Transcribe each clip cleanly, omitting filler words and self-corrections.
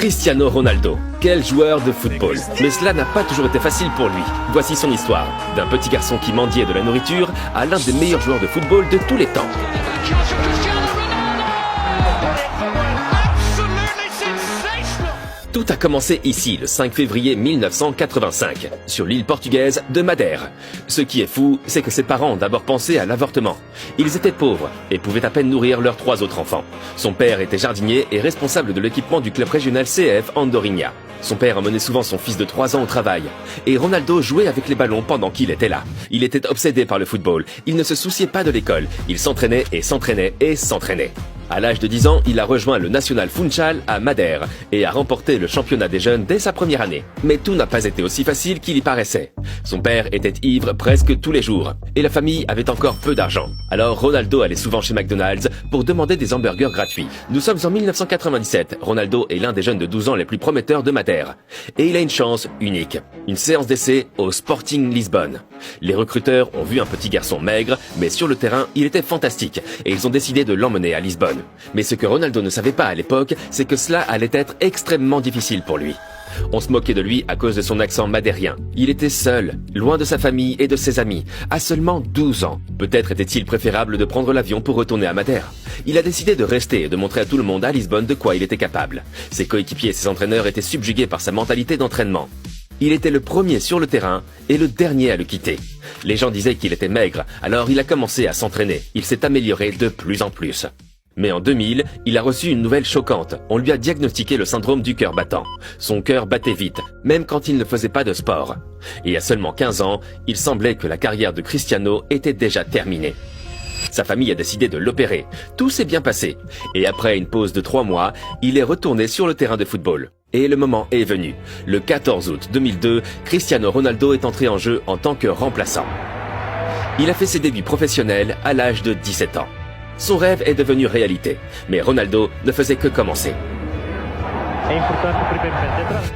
Cristiano Ronaldo, quel joueur de football. Mais cela n'a pas toujours été facile pour lui. Voici son histoire, d'un petit garçon qui mendiait de la nourriture à l'un des meilleurs joueurs de football de tous les temps. Tout a commencé ici, le 5 février 1985, sur l'île portugaise de Madère. Ce qui est fou, c'est que ses parents ont d'abord pensé à l'avortement. Ils étaient pauvres et pouvaient à peine nourrir leurs 3 autres enfants. Son père était jardinier et responsable de l'équipement du club régional CF Andorinha. Son père emmenait souvent son fils de 3 ans au travail. Et Ronaldo jouait avec les ballons pendant qu'il était là. Il était obsédé par le football. Il ne se souciait pas de l'école. Il s'entraînait et s'entraînait et s'entraînait. À l'âge de 10 ans, il a rejoint le Nacional Funchal à Madère et a remporté le championnat des jeunes dès sa première année. Mais tout n'a pas été aussi facile qu'il y paraissait. Son père était ivre presque tous les jours et la famille avait encore peu d'argent. Alors Ronaldo allait souvent chez McDonald's pour demander des hamburgers gratuits. Nous sommes en 1997. Ronaldo est l'un des jeunes de 12 ans les plus prometteurs de Madère. Et il a une chance unique. Une séance d'essai au Sporting Lisbonne. Les recruteurs ont vu un petit garçon maigre, mais sur le terrain, il était fantastique et ils ont décidé de l'emmener à Lisbonne. Mais ce que Ronaldo ne savait pas à l'époque, c'est que cela allait être extrêmement difficile pour lui. On se moquait de lui à cause de son accent madérien. Il était seul, loin de sa famille et de ses amis, à seulement 12 ans. Peut-être était-il préférable de prendre l'avion pour retourner à Madère. Il a décidé de rester et de montrer à tout le monde à Lisbonne de quoi il était capable. Ses coéquipiers et ses entraîneurs étaient subjugués par sa mentalité d'entraînement. Il était le premier sur le terrain et le dernier à le quitter. Les gens disaient qu'il était maigre, alors il a commencé à s'entraîner. Il s'est amélioré de plus en plus. Mais en 2000, il a reçu une nouvelle choquante. On lui a diagnostiqué le syndrome du cœur battant. Son cœur battait vite, même quand il ne faisait pas de sport. Et à seulement 15 ans, il semblait que la carrière de Cristiano était déjà terminée. Sa famille a décidé de l'opérer. Tout s'est bien passé. Et après une pause de 3 mois, il est retourné sur le terrain de football. Et le moment est venu. Le 14 août 2002, Cristiano Ronaldo est entré en jeu en tant que remplaçant. Il a fait ses débuts professionnels à l'âge de 17 ans. Son rêve est devenu réalité, mais Ronaldo ne faisait que commencer.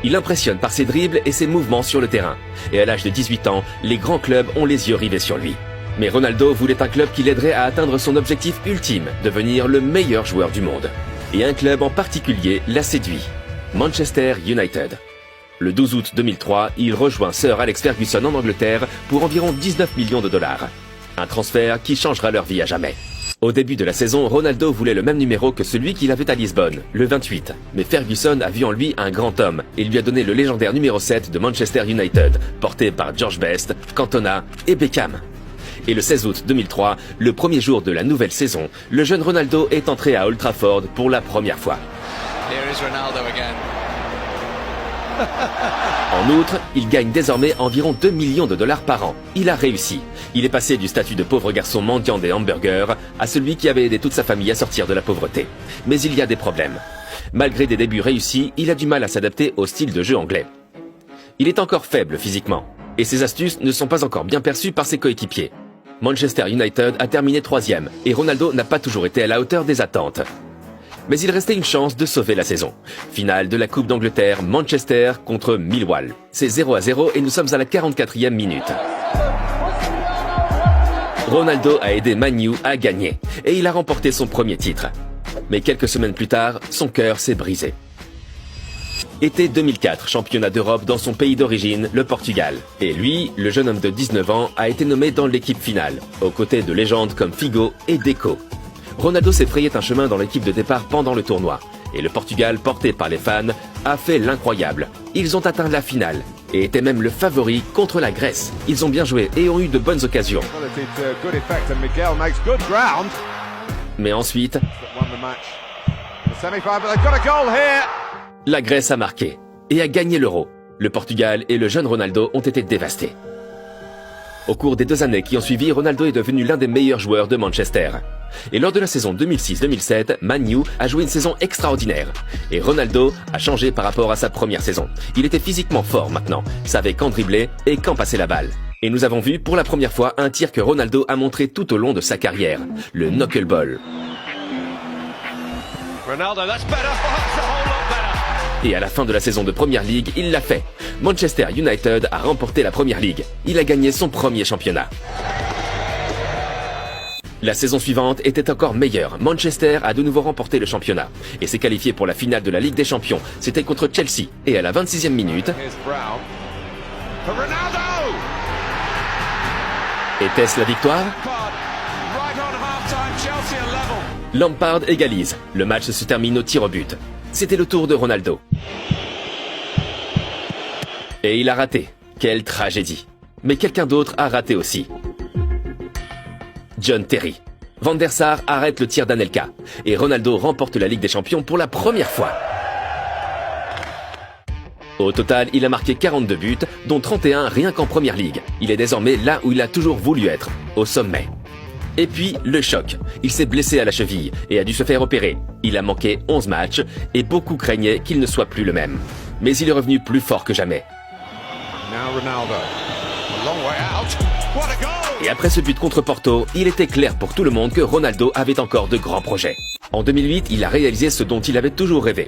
Il impressionne par ses dribbles et ses mouvements sur le terrain. Et à l'âge de 18 ans, les grands clubs ont les yeux rivés sur lui. Mais Ronaldo voulait un club qui l'aiderait à atteindre son objectif ultime, devenir le meilleur joueur du monde. Et un club en particulier l'a séduit, Manchester United. Le 12 août 2003, il rejoint Sir Alex Ferguson en Angleterre pour environ 19 millions de dollars. Un transfert qui changera leur vie à jamais. Au début de la saison, Ronaldo voulait le même numéro que celui qu'il avait à Lisbonne, le 28. Mais Ferguson a vu en lui un grand homme et lui a donné le légendaire numéro 7 de Manchester United, porté par George Best, Cantona et Beckham. Et le 16 août 2003, le premier jour de la nouvelle saison, le jeune Ronaldo est entré à Old Trafford pour la première fois. Here is Ronaldo again. En outre, il gagne désormais environ 2 millions de dollars par an. Il a réussi. Il est passé du statut de pauvre garçon mendiant des hamburgers à celui qui avait aidé toute sa famille à sortir de la pauvreté. Mais il y a des problèmes. Malgré des débuts réussis, il a du mal à s'adapter au style de jeu anglais. Il est encore faible physiquement, et ses astuces ne sont pas encore bien perçues par ses coéquipiers. Manchester United a terminé 3e, et Ronaldo n'a pas toujours été à la hauteur des attentes. Mais il restait une chance de sauver la saison. Finale de la Coupe d'Angleterre, Manchester contre Millwall. C'est 0-0 et nous sommes à la 44e minute. Ronaldo a aidé Man U à gagner et il a remporté son premier titre. Mais quelques semaines plus tard, son cœur s'est brisé. Été 2004, championnat d'Europe dans son pays d'origine, le Portugal. Et lui, le jeune homme de 19 ans, a été nommé dans l'équipe finale, aux côtés de légendes comme Figo et Deco. Ronaldo s'est frayé un chemin dans l'équipe de départ pendant le tournoi. Et le Portugal, porté par les fans, a fait l'incroyable. Ils ont atteint la finale et étaient même le favori contre la Grèce. Ils ont bien joué et ont eu de bonnes occasions. Mais ensuite, la Grèce a marqué et a gagné l'Euro. Le Portugal et le jeune Ronaldo ont été dévastés. Au cours des 2 années qui ont suivi, Ronaldo est devenu l'un des meilleurs joueurs de Manchester. Et lors de la saison 2006-2007, Man U a joué une saison extraordinaire. Et Ronaldo a changé par rapport à sa première saison. Il était physiquement fort maintenant, savait quand dribbler et quand passer la balle. Et nous avons vu pour la première fois un tir que Ronaldo a montré tout au long de sa carrière, le knuckleball. Ronaldo, that's better. That's a whole lot better. Et à la fin de la saison de Premier League, il l'a fait. Manchester United a remporté la Premier League. Il a gagné son premier championnat. La saison suivante était encore meilleure. Manchester a de nouveau remporté le championnat et s'est qualifié pour la finale de la Ligue des Champions. C'était contre Chelsea. Et à la 26e minute, était-ce la victoire? Lampard égalise. Le match se termine au tir au but. C'était le tour de Ronaldo. Et il a raté. Quelle tragédie. Mais quelqu'un d'autre a raté aussi. John Terry. Van der Sar arrête le tir d'Anelka. Et Ronaldo remporte la Ligue des Champions pour la première fois. Au total, il a marqué 42 buts, dont 31 rien qu'en Première Ligue. Il est désormais là où il a toujours voulu être, au sommet. Et puis, le choc. Il s'est blessé à la cheville et a dû se faire opérer. Il a manqué 11 matchs et beaucoup craignaient qu'il ne soit plus le même. Mais il est revenu plus fort que jamais. Et après ce but contre Porto, il était clair pour tout le monde que Ronaldo avait encore de grands projets. En 2008, il a réalisé ce dont il avait toujours rêvé.